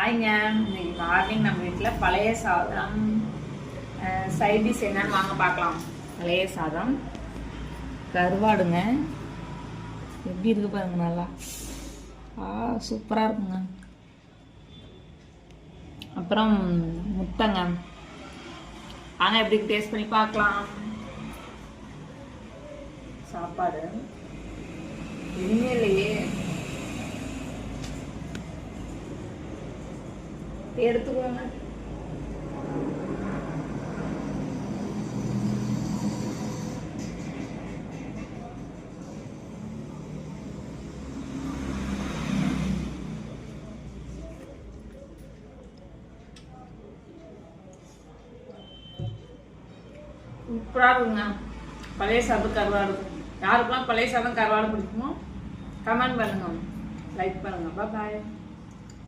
ஹாய்ங்க. இன்னைக்கு மார்னிங் நம்ம வீட்டில் பழைய சாதம் சைட் டிஷ் என்னன்னு வாங்க பார்க்கலாம். பழைய சாதம் கருவாடுங்க. எப்படி இருக்கு பாருங்க, நல்லா சூப்பராக இருக்குங்க. அப்புறம் முட்டைங்க. வாங்க எப்படி டேஸ்ட் பண்ணி பார்க்கலாம். சாப்பாடு எதுவுமே இல்லையே, எடுத்துக்கோங்க. சூப்பராக இருக்குங்க பழைய சாதம் கருவாடு. யாருக்கெல்லாம் பழைய சாதம் கருவாடு பிடிக்குமோ கமெண்ட் பண்ணுங்க, லைக் பண்ணுங்க. பாய்.